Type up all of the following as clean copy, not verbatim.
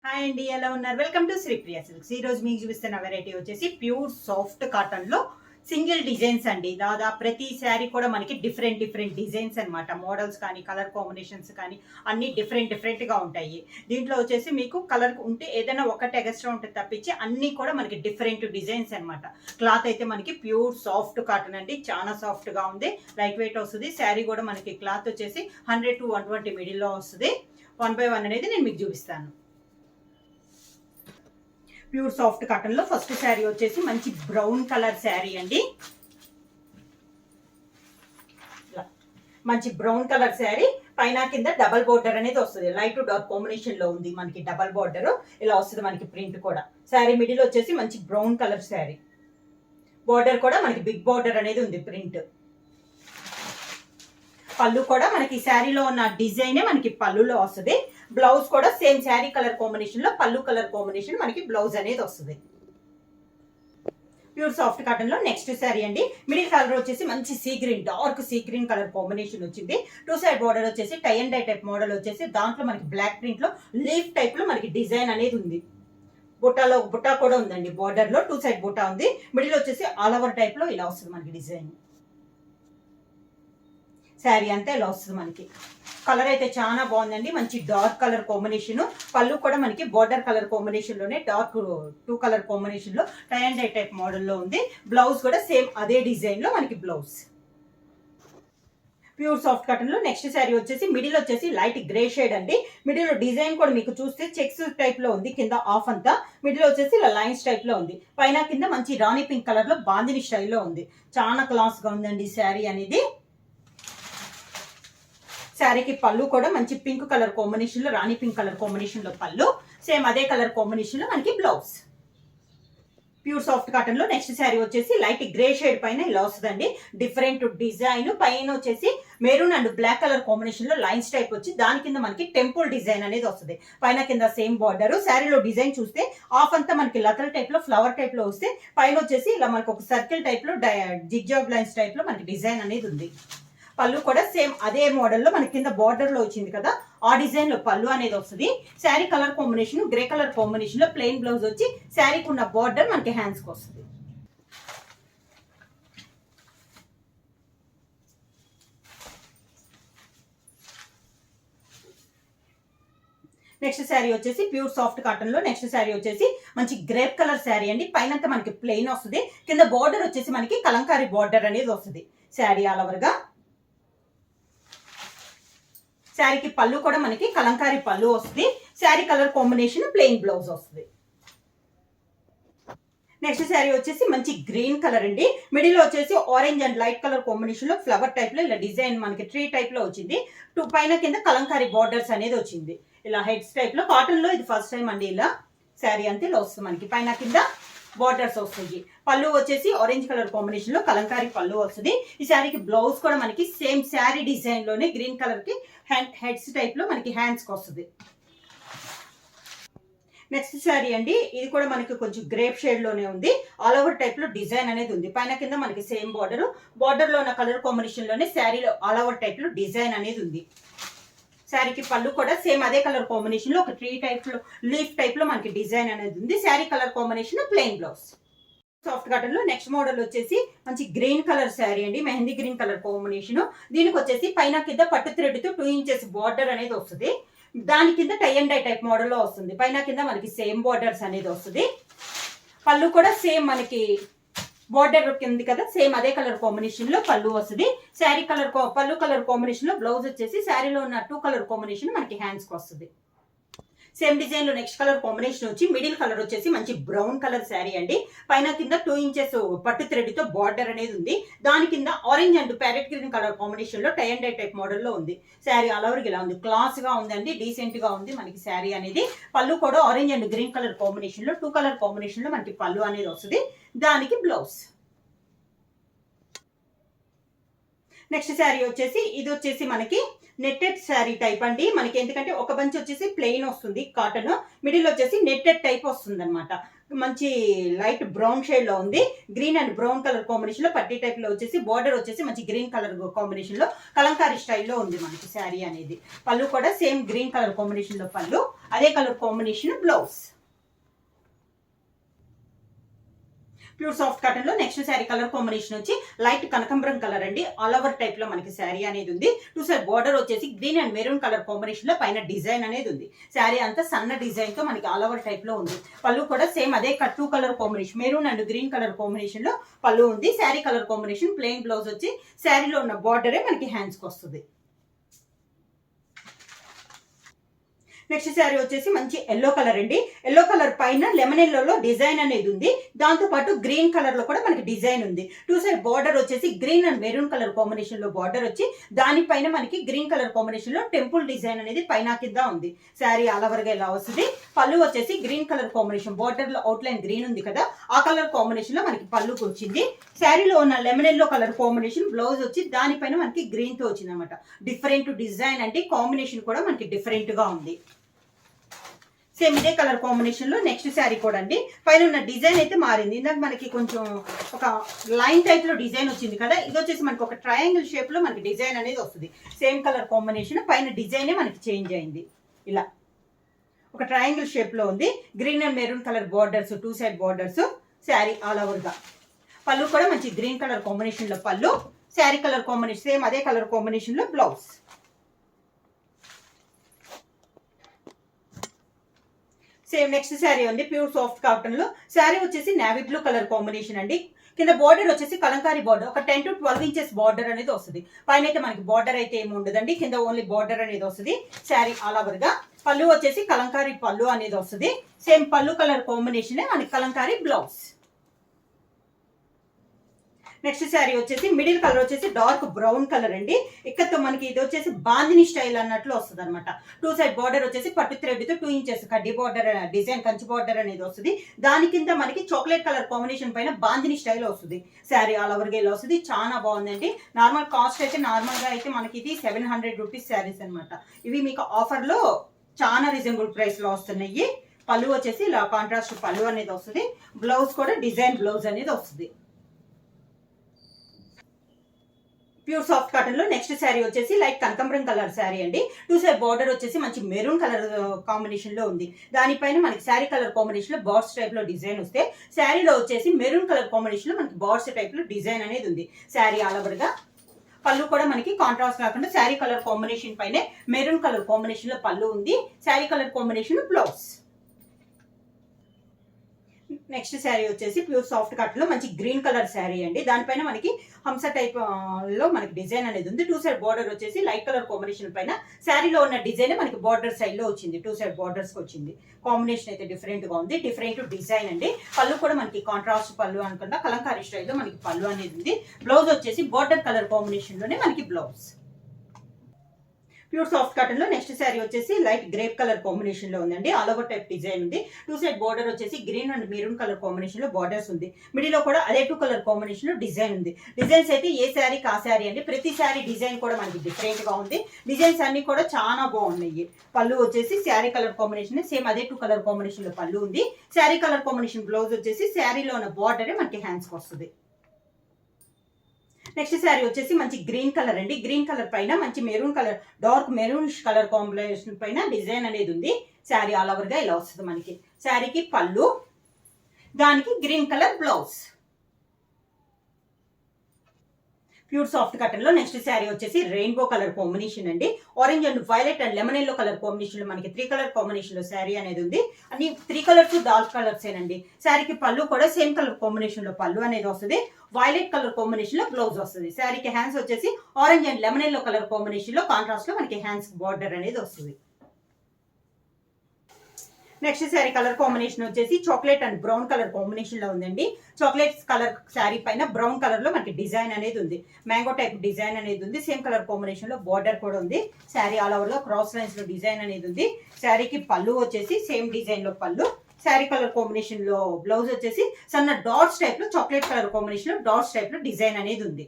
Hi అండి, ఎలా ఉన్నారు? Welcome to Sripriya silks. ఈ రోజు మీకు చూపిస్తున్న వెరైటీ వచ్చేసి ప్యూర్ సాఫ్ట్ కాటన్ లో సింగిల్ డిజైన్స్ అండి. దాదాపు ప్రతి శారీ కూడా మనకి డిఫరెంట్ డిఫరెంట్ డిజైన్స్ అనమాట. మోడల్స్ కానీ కలర్ కాంబినేషన్స్ కానీ అన్ని డిఫరెంట్ గా ఉంటాయి. దీంట్లో వచ్చేసి మీకు కలర్ ఉంటే ఏదైనా ఒకటి ఎక్స్ట్రా ఉంటుంది తప్పించి అన్ని కూడా మనకి డిఫరెంట్ డిజైన్స్ అనమాట. క్లాత్ అయితే మనకి ప్యూర్ సాఫ్ట్ కాటన్ అండి, చాలా సాఫ్ట్ గా ఉంది, లైట్ వెయిట్ వస్తుంది. శారీ కూడా మనకి క్లాత్ వచ్చేసి 100 to 120 మిడిల్లో వస్తుంది. 1 by 1 అనేది నేను మీకు చూపిస్తాను. ప్యూర్ సాఫ్ట్ కాటన్ లో ఫస్ట్ శారీ వచ్చేసి మంచి బ్రౌన్ కలర్ శారీ అండి. మంచి బ్రౌన్ కలర్ శారీ, పైన కింద డబల్ బోర్డర్ అనేది వస్తుంది. లైట్ టు డార్క్ కాంబినేషన్ లో ఉంది మనకి డబల్ బోర్డర్. ఇలా వస్తుంది మనకి ప్రింట్ కూడా. శారీ మిడిల్ వచ్చేసి మంచి బ్రౌన్ కలర్ శారీ, బోర్డర్ కూడా మనకి బిగ్ బోర్డర్ అనేది ఉంది ప్రింట్. పళ్ళు కూడా మనకి శారీలో ఉన్న డిజైనే మనకి పళ్ళులో వస్తుంది. బ్లౌజ్ కూడా సేమ్ శారీ కలర్ కాంబినేషన్ లో పళ్ళు కలర్ కాంబినేషన్ మనకి బ్లౌజ్ అనేది వస్తుంది. ప్యూర్ సాఫ్ట్ కాటన్ లో నెక్స్ట్ శారీ అండి. మిడిల్ కలర్ వచ్చేసి మంచి sea green, dark sea green colour combination వచ్చింది. టూ సైడ్ బోర్డర్ వచ్చేసి tie and dye type model వచ్చేసి దాంట్లో మనకి బ్లాక్ ప్రింట్ లో లీఫ్ టైప్ లో మనకి డిజైన్ అనేది ఉంది. బుట్టా కూడా ఉందండి. బోర్డర్ లో టూ సైడ్ బుట్టా ఉంది. మిడిల్ వచ్చేసి ఆల్ ఓవర్ టైప్ లో ఇలా వస్తుంది మనకి డిజైన్. శారీ అంతా ఇలా వస్తుంది మనకి. కలర్ అయితే చాలా బాగుందండి, మంచి డార్క్ కలర్ కాంబినేషన్. పళ్ళు కూడా మనకి బోర్డర్ కలర్ కాంబినేషన్ లోనే డార్క్ 2 కలర్ కాంబినేషన్ లో tie and dye type model లో ఉంది. బ్లౌజ్ కూడా సేమ్ అదే డిజైన్ లో మనకి బ్లౌజ్. ప్యూర్ సాఫ్ట్ కాటన్ లో నెక్స్ట్ శారీ వచ్చేసి మిడిల్ వచ్చేసి లైట్ గ్రే షేడ్ అండి. మిడిల్ లో డిజైన్ కూడా మీకు చూస్తే చెక్స్ టైప్ లో ఉంది. కింద ఆఫ్ అంతా మిడిల్ వచ్చేసి ఇలా లైన్స్ టైప్ లో ఉంది. పైన కింద మంచి రాణి పింక్ కలర్ లో బాందిని స్టైల్లో ఉంది. చాలా క్లాస్ గా ఉందండి శారీ అనేది. శారీకి పళ్ళు కూడా మంచి పింక్ కలర్ కాంబినేషన్ లో, రాణి పింక్ కలర్ కాంబినేషన్ లో పళ్ళు, సేమ్ అదే కలర్ కాంబినేషన్ లో మనకి బ్లౌజ్. ప్యూర్ సాఫ్ట్ కాటన్ లో నెక్స్ట్ శారీ వచ్చేసి లైట్ గ్రే షేడ్ పైన ఇలా వస్తుందండి. డిఫరెంట్ డిజైన్ పైన వచ్చేసి maroon and black colour combination లో లైన్స్ టైప్ వచ్చి దాని కింద మనకి టెంపుల్ డిజైన్ అనేది వస్తుంది. పైన కింద సేమ్ బార్డర్. శారీలో డిజైన్ చూస్తే ఆఫ్ అంతా మనకి లతల్ టైప్ లో ఫ్లవర్ టైప్ లో వస్తే పైన వచ్చేసి ఇలా మనకి ఒక సర్కిల్ టైప్ లో జిగ్జాగ్ లైన్స్ టైప్ లో మనకి డిజైన్ అనేది ఉంది. పళ్ళు కూడా సేమ్ అదే మోడల్లో మనకి కింద బార్డర్ లో వచ్చింది కదా, ఆ డిజైన్ లో పళ్ళు అనేది వస్తుంది. Sari colour combination grey colour combination లో ప్లెయిన్ బ్లౌజ్ వచ్చి శారీకి ఉన్న బార్డర్ మనకి హ్యాండ్స్ కి వస్తుంది. నెక్స్ట్ శారీ వచ్చేసి ప్యూర్ సాఫ్ట్ కాటన్ లో నెక్స్ట్ శారీ వచ్చేసి మంచి గ్రేప్ కలర్ శారీ అండి. పైనంతా మనకి ప్లెయిన్ వస్తుంది. కింద బార్డర్ వచ్చేసి మనకి కలంకారీ బార్డర్ అనేది వస్తుంది. శారీ ఆల్ ఓవర్ గా. శారీకి పళ్ళు కూడా మనకి కలంకారీ పళ్ళు వస్తుంది. Sari colour combination plain blouse వస్తుంది. నెక్స్ట్ శారీ వచ్చేసి మంచి గ్రీన్ కలర్ అండి. మిడిల్ వచ్చేసి orange and light colour combination లో ఫ్లవర్ టైప్ లో ఇలా డిజైన్ మనకి ట్రీ టైప్ లో వచ్చింది. పైన కింద కలంకారీ బార్డర్స్ అనేది వచ్చింది. ఇలా హెడ్స్ టైప్ లో కాటన్ లో ఇది ఫస్ట్ టైం అండి. ఇలా శారీ అంతా ఇలా వస్తుంది మనకి. పైన కింద బార్డర్స్ వస్తుంది. పళ్ళు వచ్చేసి ఆరెంజ్ కలర్ కాంబినేషన్ లో కలంకారీ పళ్ళు వస్తుంది. ఈ శారీకి బ్లౌజ్ కూడా మనకి సేమ్ శారీ డిజైన్ లోనే గ్రీన్ కలర్ కి హెడ్స్ టైప్ లో మనకి హ్యాండ్స్ కి వస్తుంది. నెక్స్ట్ శారీ అండి, ఇది కూడా మనకి కొంచెం గ్రేప్ షేడ్ లోనే ఉంది. ఆల్ ఓవర్ టైప్ లో డిజైన్ అనేది ఉంది. పైన కింద మనకి సేమ్ బార్డర్ లో ఉన్న కలర్ కాంబినేషన్ లోనే శారీలో ఆల్ ఓవర్ టైప్ లో డిజైన్ అనేది ఉంది. శారీకి పళ్ళు కూడా సేమ్ అదే కలర్ కాంబినేషన్ లో ఒక ట్రీ టైప్ లో లీఫ్ టైప్ లో మనకి డిజైన్ అనేది ఉంది. Sari colour combination plain blouse. Soft cotton లో నెక్స్ట్ మోడల్ వచ్చేసి మంచి గ్రీన్ కలర్ శారీ అండి. Mehndi green colour combination. దీనికి వచ్చేసి పైన కింద పట్టు థ్రెడ్ తో 2 ఇంచెస్ బార్డర్ అనేది వస్తుంది. దాని కింద tie and dye type model లో వస్తుంది. పైన కింద మనకి సేమ్ బార్డర్స్ అనేది వస్తుంది. పళ్ళు కూడా సేమ్ మనకి బార్డర్ కింది కదా, సేమ్ అదే కలర్ కాంబినేషన్ లో పళ్ళు వస్తుంది. శారీ కలర్ పళ్ళు కలర్ కాంబినేషన్ లో బ్లౌజ్ వచ్చేసి శారీలో ఉన్న 2 కలర్ కాంబినేషన్ మనకి హ్యాండ్స్ కి వస్తుంది. సేమ్ డిజైన్ లో నెక్స్ట్ కలర్ కాంబినేషన్ వచ్చి మిడిల్ కలర్ వచ్చేసి మంచి బ్రౌన్ కలర్ శారీ అండి. పైన కింద 2 ఇంచెస్ పట్టు థ్రెడ్ తో బార్డర్ అనేది ఉంది. దాని కింద orange and parrot green colour combination లో tie and dye type model లో ఉంది. శారీ ఆల్ ఓవర్ ఇలా ఉంది. క్లాస్ గా ఉందండి, డీసెంట్ గా ఉంది మనకి శారీ అనేది. పళ్ళు కూడా orange and green colour combination లో 2 కలర్ కాంబినేషన్ లో మనకి పళ్ళు అనేది వస్తుంది. దానికి బ్లౌజ్. నెక్స్ట్ శారీ వచ్చేసి ఇది వచ్చేసి మనకి నెట్టెడ్ శారీ టైప్ అండి. మనకి ఎందుకంటే ఒక బంచ్ వచ్చేసి ప్లెయిన్ వస్తుంది కాటన్, మిడిల్ వచ్చేసి నెట్టెడ్ టైప్ వస్తుంది అనమాట. మంచి లైట్ బ్రౌన్ షేడ్ లో ఉంది. Green and brown colour combination లో పట్టీ టైప్ లో వచ్చేసి బార్డర్ వచ్చేసి మంచి గ్రీన్ కలర్ కాంబినేషన్ లో కలంకారీ స్టైల్లో ఉంది మనకి శారీ అనేది. పళ్ళు కూడా సేమ్ గ్రీన్ కలర్ కాంబినేషన్ లో పళ్ళు, అదే colour combination blouse. Pure soft cotton లో నెక్స్ట్ శారీ కలర్ కాంబినేషన్ వచ్చి లైట్ కనకంబరం కలర్ అండి. ఆల్ ఓవర్ టైప్ లో మనకి శారీ అనేది ఉంది. టూ సైడ్ బార్డర్ వచ్చేసి green and maroon colour combination లో పైన డిజైన్ అనేది ఉంది. శారీ అంతా సన్న డిజైన్ తో మనకి ఆల్ ఓవర్ టైప్ లో ఉంది. పళ్ళు కూడా సేమ్ అదే two colour combination maroon and green colour combination లో పళ్ళు ఉంది. Sari colour combination plain blouse వచ్చి శారీలో ఉన్న బార్డరే మనకి హ్యాండ్స్ కి వస్తుంది. నెక్స్ట్ శారీ వచ్చేసి మంచి ఎల్లో కలర్ అండి. ఎల్లో కలర్ పైన లెమన్ ఎల్లోలో డిజైన్ అనేది ఉంది. దాంతో పాటు గ్రీన్ కలర్ లో కూడా మనకి డిజైన్ ఉంది. టూ సైడ్ బార్డర్ వచ్చేసి green and maroon colour combination లో బార్డర్ వచ్చి దానిపైన మనకి గ్రీన్ కలర్ కాంబినేషన్ లో టెంపుల్ డిజైన్ అనేది పైన కింద ఉంది. శారీ ఆల్ ఓవర్ గా ఇలా వస్తుంది. పళ్ళు వచ్చేసి గ్రీన్ కలర్ కాంబినేషన్, బార్డర్ లో అవుట్ లైన్ గ్రీన్ ఉంది కదా, ఆ కలర్ కాంబినేషన్ లో మనకి పళ్ళుకి వచ్చింది. శారీలో ఉన్న lemon yellow colour combination blouse వచ్చి దానిపైన మనకి గ్రీన్ తో వచ్చింది అనమాట. డిఫరెంట్ డిజైన్ అంటే కాంబినేషన్ కూడా మనకి డిఫరెంట్ గా ఉంది. సేమ్ ఇదే కలర్ కాంబినేషన్ లో నెక్స్ట్ శారీ కూడా అండి. పైన ఉన్న డిజైన్ అయితే మారింది. ఇందాక మనకి కొంచెం ఒక లైన్ టైప్ లో డిజైన్ వచ్చింది కదా, ఇది వచ్చేసి మనకి ఒక ట్రయాంగిల్ షేప్ లో మనకి డిజైన్ అనేది వస్తుంది. సేమ్ కలర్ కాంబినేషన్ పైన డిజైన్ మనకి చేంజ్ అయింది. ఇలా ఒక ట్రయాంగిల్ షేప్ లో ఉంది. Green and maroon colour borders, two side borders, sari all over గా. పళ్ళు కూడా మంచి గ్రీన్ కలర్ కాంబినేషన్ లో పళ్ళు, శారీ కలర్ కాంబినేషన్ సేమ్ అదే కలర్ కాంబినేషన్ లో బ్లౌజ్. సేమ్ నెక్స్ట్ శారీ ఉంది ప్యూర్ సాఫ్ట్ కాటన్ లో. శారీ వచ్చేసి నేవీ బ్లూ కలర్ కాంబినేషన్ అండి. కింద బార్డర్ వచ్చేసి కలంకారీ బార్డర్, ఒక 10 to 12 ఇంచెస్ బార్డర్ అనేది వస్తుంది. పైన అయితే మనకి బార్డర్ అయితే ఏమి ఉండదండి, కింద ఓన్లీ బార్డర్ అనేది వస్తుంది. శారీ ఆల్ ఓవర్ గా. పళ్ళు వచ్చేసి కలంకారీ పళ్ళు అనేది వస్తుంది. సేమ్ పళ్ళు కలర్ కాంబినేషన్ మనకి కలంకారీ బ్లౌజ్. నెక్స్ట్ శారీ వచ్చేసి మిడిల్ కలర్ వచ్చేసి డార్క్ బ్రౌన్ కలర్ అండి. ఇక్కడతో మనకి ఇది వచ్చేసి బాందిని స్టైల్ అన్నట్లు వస్తుంది అనమాట. టూ సైడ్ బార్డర్ వచ్చేసి పట్టు థ్రెడ్ తో 2 ఇంచెస్ కడ్డీ బార్డర్ డిజైన్ కంచి బార్డర్ అనేది వస్తుంది. దాని కింద మనకి చాక్లెట్ కలర్ కాంబినేషన్ పైన బాందిని స్టైల్ వస్తుంది. శారీ ఆల్ ఓవర్ గా ఇలా వస్తుంది. చాలా బాగుందండి. నార్మల్ కాస్ట్ అయితే నార్మల్ గా అయితే మనకి ఇది 700 రూపీస్ శారీస్ అనమాట. ఇవి మీకు ఆఫర్ లో చాలా రీజనబుల్ ప్రైస్ లో వస్తున్నాయి. పళ్ళు వచ్చేసి ఇలా కాంట్రాస్ట్ పళ్ళు అనేది వస్తుంది. బ్లౌజ్ కూడా డిజైన్ బ్లౌజ్ అనేది వస్తుంది. ప్యూర్ సాఫ్ట్ కాటన్ లో నెక్స్ట్ శారీ వచ్చేసి లైట్ కనకంబరం కలర్ శారీ అండి. టూ సైడ్ బార్డర్ వచ్చేసి మంచి మెరూన్ కలర్ కాంబినేషన్ లో ఉంది. దానిపైన మనకి శారీ కలర్ కాంబినేషన్ లో బార్డ్స్ టైప్ లో డిజైన్ వస్తే, శారీలో వచ్చేసి మెరూన్ కలర్ కాంబినేషన్ లో మనకి బార్డ్స్ టైప్ లో డిజైన్ అనేది ఉంది. శారీ ఆల్ ఓవర్ గా. పళ్ళు కూడా మనకి కాంట్రాస్ట్ కాకుండా శారీ కలర్ కాంబినేషన్ పైనే మెరూన్ కలర్ కాంబినేషన్ లో పళ్ళు ఉంది. Sari colour combination blouse. Next sari వచ్చేసి ప్యూర్ సాఫ్ట్ కట్ లో మంచి గ్రీన్ కలర్ శారీ అండి. దానిపైన మనకి హంస టైప్ లో మనకి డిజైన్ అనేది ఉంది. టూ సైడ్ బార్డర్ వచ్చేసి లైట్ కలర్ కాంబినేషన్ పైన శారీలో ఉన్న డిజైన్ మనకి బార్డర్ సైడ్ లో వచ్చింది. టూ సైడ్ బార్డర్స్ వచ్చింది. కాంబినేషన్ అయితే డిఫరెంట్ గా ఉంది. డిఫరెంట్ డిజైన్ అండి. పళ్ళు కూడా మనకి కాంట్రాస్ట్ పళ్ళు అనుకున్నా కలంకారీ స్టైల్ లో మనకి పళ్ళు అనేది ఉంది. బ్లౌజ్ వచ్చేసి బార్డర్ కలర్ కాంబినేషన్ లోనే మనకి బ్లౌజ్. ప్యూర్ సాఫ్ట్ కాటన్ లో నెక్స్ట్ శారీ వచ్చేసి లైట్ గ్రేప్ కలర్ కాంబినేషన్ లో ఉందండి. ఆల్ ఓవర్ టైప్ డిజైన్ ఉంది. టూ సైడ్ బార్డర్ వచ్చేసి green and maroon colour combination లో బార్డర్స్ ఉంది. మిడిల్ లో కూడా అదే 2 కలర్ కాంబినేషన్ లో డిజైన్ ఉంది. డిజైన్స్ అయితే ఏ శారీకి ఆ శారీ అండి. ప్రతి శారీ డిజైన్ కూడా మనకి డిఫరెంట్ గా ఉంది. డిజైన్స్ అన్ని కూడా చాలా బాగున్నాయి. పళ్ళు వచ్చేసి శారీ కలర్ కాంబినేషన్ సేమ్ అదే 2 కలర్ కాంబినేషన్ లో పళ్ళు ఉంది. శారీ కలర్ కాంబినేషన్ బ్లౌజ్ వచ్చేసి శారీలో ఉన్న బార్డరే మనకి హ్యాండ్స్ కి వస్తుంది. నెక్స్ట్ శారీ వచ్చేసి మంచి గ్రీన్ కలర్ అండి. గ్రీన్ కలర్ పైన మంచి maroon colour dark maroon colour combination పైన డిజైన్ అనేది ఉంది. శారీ ఆల్ ఓవర్ గా ఇలా వస్తుంది మనకి. శారీకి పళ్ళు, దానికి green colour blouse. Pure soft cotton లో నెక్స్ట్ శారీ వచ్చేసి రెయిన్బో కలర్ కాంబినేషన్ అండి. Orange and violet and lemon yellow colour combination లో మనకి 3 కలర్ కాంబినేషన్ లో శారీ అనేది ఉంది. అన్ని 3 కలర్స్ డార్క్ కలర్స్ ఏనండి. శారీకి పళ్ళు కూడా సేమ్ కలర్ కాంబినేషన్ లో పళ్ళు అనేది వస్తుంది. వైలెట్ కలర్ కాంబినేషన్ లో బ్లౌజ్ వస్తుంది. శారీకి హ్యాండ్స్ వచ్చేసి orange and lemon yellow colour combination లో కాంట్రాస్ట్ లో మనకి హ్యాండ్స్ బార్డర్ అనేది వస్తుంది. నెక్స్ట్ శారీ కలర్ కాంబినేషన్ వచ్చేసి chocolate and brown colour combination లో ఉందండి. చాక్లెట్ కలర్ శారీ పైన బ్రౌన్ కలర్ లో మనకి డిజైన్ అనేది ఉంది. మ్యాంగో టైప్ డిజైన్ అనేది ఉంది. సేమ్ కలర్ కాంబినేషన్ లో బార్డర్ కూడా ఉంది. శారీ ఆల్ ఓవర్ లో క్రాస్ లైన్స్ లో డిజైన్ అనేది ఉంది. శారీకి పళ్ళు వచ్చేసి సేమ్ డిజైన్ లో పళ్ళు. శారీ కలర్ కాంబినేషన్ లో బ్లౌజ్ వచ్చేసి సన్న డాట్స్ టైప్ లో చాక్లెట్ కలర్ కాంబినేషన్ లో డాట్స్ టైప్ లో డిజైన్ అనేది ఉంది.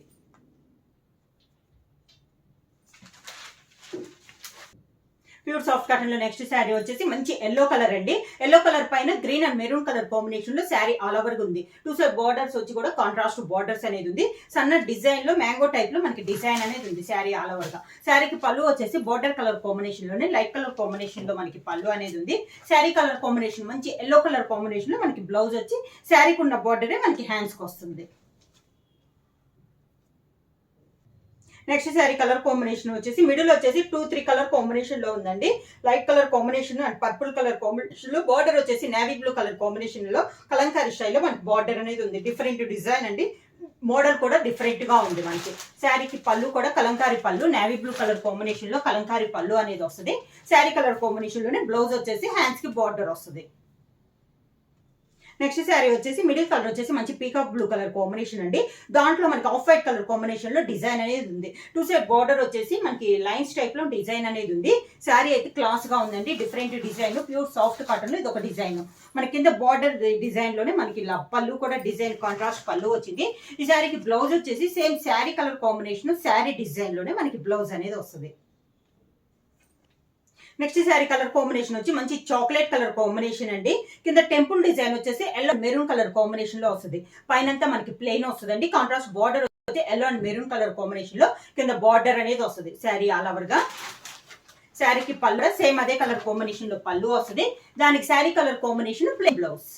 ప్యూర్ సాఫ్ట్ కాటన్ లో నెక్స్ట్ శారీ వచ్చేసి మంచి ఎల్లో కలర్ అండి. ఎల్లో కలర్ పైన green and maroon colour combination లో శారీ ఆల్ ఓవర్ ఉంది. 2 సైడ్ బార్డర్స్ వచ్చి కూడా కాంట్రాస్ట్ బార్డర్స్ అనేది ఉంది. సన్న డిజైన్ లో మ్యాంగో టైప్ లో మనకి డిజైన్ అనేది ఉంది శారీ ఆల్ ఓవర్ గా. శారీకి పళ్ళు వచ్చేసి బార్డర్ కలర్ కాంబినేషన్ లోనే లైట్ కలర్ కాంబినేషన్ లో మనకి పళ్ళు అనేది ఉంది. శారీ కలర్ కాంబినేషన్ మంచి ఎల్లో కలర్ కాంబినేషన్ లో మనకి బ్లౌజ్ వచ్చి శారీకి ఉన్న బార్డరే మనకి హ్యాండ్స్ కి వస్తుంది. నెక్స్ట్ శారీ కలర్ కాంబినేషన్ వచ్చేసి మిడిల్ వచ్చేసి 2-3 కలర్ కాంబినేషన్ లో ఉందండి. Light colour combination and purple colour combination లో బార్డర్ వచ్చేసి నేవీ బ్లూ కలర్ కాంబినేషన్ లో కలంకారీ స్టైల్లో మనకి బార్డర్ అనేది ఉంది. డిఫరెంట్ డిజైన్ అండి. మోడల్ కూడా డిఫరెంట్ గా ఉంది మనకి. శారీకి పళ్ళు కూడా కలంకారీ పళ్ళు, నేవీ బ్లూ కలర్ కాంబినేషన్ లో కలంకారీ పళ్ళు అనేది వస్తుంది. శారీ కలర్ కాంబినేషన్ లోనే బ్లౌజ్ వచ్చేసి హ్యాండ్స్ కి బార్డర్ వస్తుంది. నెక్స్ట్ శారీ వచ్చేసి మిడిల్ కలర్ వచ్చేసి మంచి పీకాక్ బ్లూ కలర్ కాంబినేషన్ అండి. దాంట్లో మనకి ఆఫ్ వైట్ కలర్ కాంబినేషన్ లో డిజైన్ అనేది ఉంది. 2 సైడ్ బార్డర్ వచ్చేసి మనకి లైన్స్ టైప్ లో డిజైన్ అనేది ఉంది. శారీ అయితే క్లాస్ గా ఉందండి. Different design, pure soft cotton లో ఇది ఒక డిజైన్. మన కింద బార్డర్ డిజైన్ లోనే మనకి పళ్ళు కూడా డిజైన్ కాంట్రాస్ట్ పళ్ళు వచ్చింది. ఈ శారీకి బ్లౌజ్ వచ్చేసి same sari colour combination sari design లోనే మనకి బ్లౌజ్ అనేది వస్తుంది. నెక్స్ట్ శారీ కలర్ కాంబినేషన్ వచ్చి మంచి చాక్లెట్ కలర్ కాంబినేషన్ అండి. కింద టెంపుల్ డిజైన్ వచ్చేసి ఎల్లో మెరూన్ కలర్ కాంబినేషన్ లో వస్తుంది. పైనంతా మనకి ప్లెయిన్ వస్తుంది అండి. కాంట్రాస్ట్ బార్డర్ వచ్చి yellow and maroon colour combination లో కింద బార్డర్ అనేది వస్తుంది. శారీ ఆల్ ఓవర్ గా. శారీకి పళ్ళు సేమ్ అదే కలర్ కాంబినేషన్ లో పళ్ళు వస్తుంది. దానికి sari colour combination plain blouse.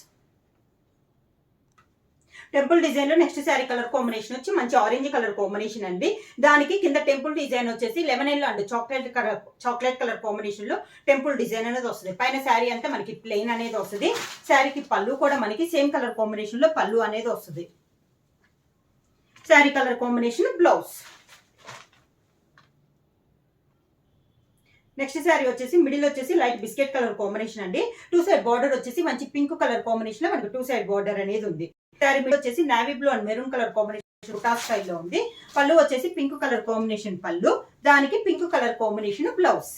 Temple design లో నెక్స్ట్ శారీ కలర్ కాంబినేషన్ వచ్చి మంచి ఆరెంజ్ కలర్ కాంబినేషన్ అండి. దానికి కింద టెంపుల్ డిజైన్ వచ్చేసి lemon yellow and chocolate colour combination లో టెంపుల్ డిజైన్ అనేది వస్తుంది. పైన శారీ అంతా మనకి ప్లెయిన్ అనేది వస్తుంది. శారీకి పళ్ళు కూడా మనకి సేమ్ కలర్ కాంబినేషన్ లో పళ్ళు అనేది వస్తుంది. Sari colour combination blouse. Next sari వచ్చేసి మిడిల్ వచ్చేసి లైట్ బిస్కెట్ కలర్ కాంబినేషన్ అండి. 2 సైడ్ బార్డర్ వచ్చేసి మంచి పింక్ కలర్ కాంబినేషన్ లో మనకి 2 సైడ్ బార్డర్ అనేది ఉంది. శారీ మిడిల్ వచ్చేసి navy blue and maroon colour combination బుటా స్టైల్లో ఉంది. పళ్ళు వచ్చేసి పింక్ కలర్ కాంబినేషన్ పళ్ళు, దానికి pink colour combination blouse.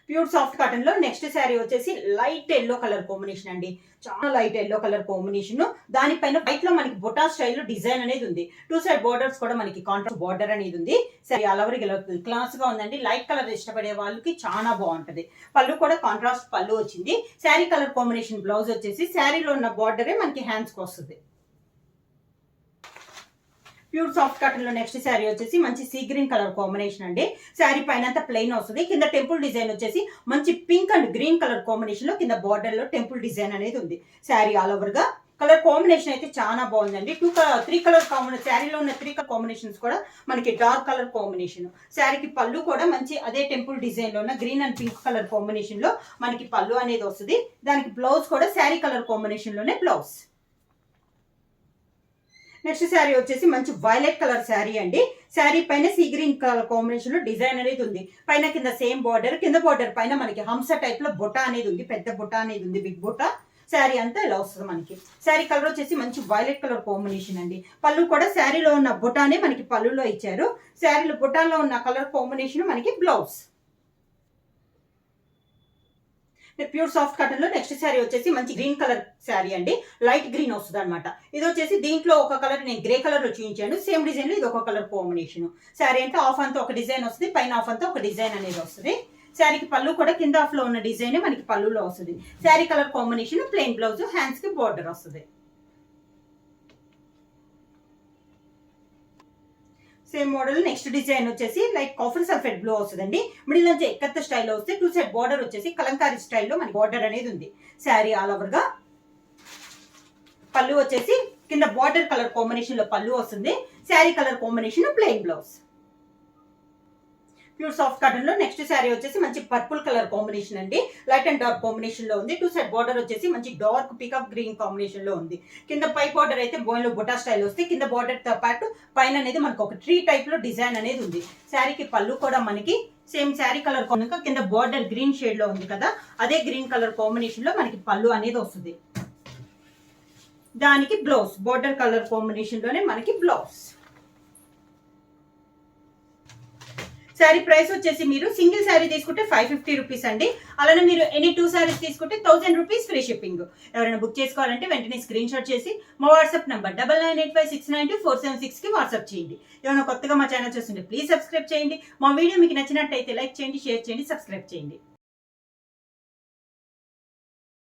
Pure soft cotton లో నెక్స్ట్ శారీ వచ్చేసి లైట్ ఎల్లో కలర్ కాంబినేషన్ అండి. చాలా లైట్ ఎల్లో కలర్ కాంబినేషన్. దానిపైన వైట్ లో మనకి బొటా స్టైల్ లో డిజైన్ అనేది ఉంది. 2 సైడ్ బోర్డర్స్ కూడా మనకి కాంట్రాస్ట్ బార్డర్ అనేది ఉంది. సరే అలవరికి క్లాస్ గా ఉందండి. లైట్ కలర్ ఇష్టపడే వాళ్ళకి చాలా బాగుంటది. పళ్ళు కూడా కాంట్రాస్ట్ పళ్ళు వచ్చింది. శారీ కలర్ కాంబినేషన్ బ్లౌజ్ వచ్చేసి శారీలో ఉన్న బార్డరే మనకి హ్యాండ్స్ కి వస్తుంది. ప్యూర్ సాఫ్ట్ కాటన్ లో నెక్స్ట్ శారీ వచ్చేసి మంచి సీ గ్రీన్ కలర్ కాంబినేషన్ అండి. శారీ పైన అంతా ప్లెయిన్ వస్తుంది. కింద టెంపుల్ డిజైన్ వచ్చేసి మంచి pink and green colour combination లో కింద బార్డర్ లో టెంపుల్ డిజైన్ అనేది ఉంది. శారీ ఆల్ ఓవర్ గా కలర్ కాంబినేషన్ అయితే చాలా బాగుందండి. 3 కలర్ కాంబినేషన్, శారీలో ఉన్న 3 కలర్ కాంబినేషన్స్ కూడా మనకి డార్క్ కలర్ కాంబినేషన్. శారీకి పళ్ళు కూడా మంచి అదే టెంపుల్ డిజైన్ లో ఉన్న green and pink colour combination లో మనకి పళ్ళు అనేది వస్తుంది. దానికి బ్లౌజ్ కూడా శారీ కలర్ కాంబినేషన్ లోనే బ్లౌజ్. నెక్స్ట్ శారీ వచ్చేసి మంచి వైలెట్ కలర్ శారీ అండి. శారీ పైన సీ గ్రీన్ కలర్ కాంబినేషన్ లో డిజైన్ అనేది ఉంది. పైన కింద సేమ్ బార్డర్, కింద బార్డర్ పైన మనకి హంస టైప్ లో బొటా అనేది ఉంది. పెద్ద బొటా అనేది ఉంది, బిగ్ బొటా. శారీ అంతా ఇలా వస్తుంది మనకి. శారీ కలర్ వచ్చేసి మంచి వైలెట్ కలర్ కాంబినేషన్ అండి. పళ్ళు కూడా శారీలో ఉన్న బొటానే మనకి పళ్ళులో ఇచ్చారు. శారీలో బొటాలో ఉన్న కలర్ కాంబినేషన్ మనకి బ్లౌజ్. ప్యూర్ సాఫ్ట్ కాటన్ లో నెక్స్ట్ శారీ వచ్చేసి మంచి గ్రీన్ కలర్ శారీ అండి. లైట్ గ్రీన్ వస్తుంది అనమాట. ఇది వచ్చేసి దీంట్లో ఒక కలర్ నేను గ్రే కలర్ లో చూపించాను. సేమ్ డిజైన్ లో ఇది ఒక కలర్ కాంబినేషన్. శారీ అంటే ఆఫ్ అంతా ఒక డిజైన్ వస్తుంది, పైన ఆఫ్ అంతా ఒక డిజైన్ అనేది వస్తుంది. శారీకి పళ్ళు కూడా కింద ఆఫ్ లో ఉన్న డిజైన్ మనకి పళ్ళులో వస్తుంది. Sari colour combination plain blouse, hands కి బార్డర్ వస్తుంది. సేమ్ మోడల్ నెక్స్ట్ డిజైన్ వచ్చేసి లైక్ కాఫర్ సల్ఫేట్ బ్లూ వస్తుందండి. మిడిల్ నుంచి ఎక్కత్త స్టైల్లో వస్తే 2 సైడ్ బార్డర్ వచ్చేసి కలంకారీ స్టైల్లో మనకి బార్డర్ అనేది ఉంది. శారీ ఆల్ ఓవర్ గా. పళ్ళు వచ్చేసి కింద బార్డర్ కలర్ కాంబినేషన్ లో పళ్ళు వస్తుంది. Sari colour combination plain blouse. Pure soft cotton లో నెక్స్ట్ శారీ వచ్చేసి మంచి పర్పుల్ కలర్ కాంబినేషన్ అండి. లైట్ అండ్ డార్క్ కాంబినేషన్ లో ఉంది. 2 సైడ్ బార్డర్ వచ్చేసి మంచి డార్క్ పికప్ గ్రీన్ కాంబినేషన్ లో ఉంది. కింద పై బార్డర్ అయితే బోన్ లో బొటా స్టైల్ వస్తే కింద బార్డర్ తో పాటు పైన అనేది మనకు ఒక ట్రీ టైప్ లో డిజైన్ అనేది ఉంది. శారీకి పళ్ళు కూడా మనకి సేమ్ శారీ కలర్ కనుక కింద బార్డర్ గ్రీన్ షేడ్ లో ఉంది కదా, అదే గ్రీన్ కలర్ కాంబినేషన్ లో మనకి పళ్ళు అనేది వస్తుంది. దానికి బ్లౌజ్ బార్డర్ కలర్ కాంబినేషన్ లోనే మనకి బ్లౌజ్. శారీ ప్రైస్ వచ్చేసి మీరు సింగిల్ శారీ తీసుకుంటే 550 రూపీస్ అండి. అలానే మీరు ఎనీ 2 శారీస్ తీసుకుంటే 1000 రూపీస్ ఫ్రీ షిప్పింగ్. ఎవరైనా బుక్ చేసుకోవాలంటే వెంటనే స్క్రీన్ షాట్ చేసి మా వాట్సాప్ నంబర్ 9985692476 కి వాట్సాప్ చేయండి. ఏమైనా కొత్తగా మా ఛానల్ చూస్తుంటే ప్లీజ్ సబ్స్క్రైబ్ చేయండి. మా వీడియో మీకు నచ్చినట్టయితే లైక్ చేయండి, షేర్ చేయండి, సబ్స్క్రైబ్ చేయండి.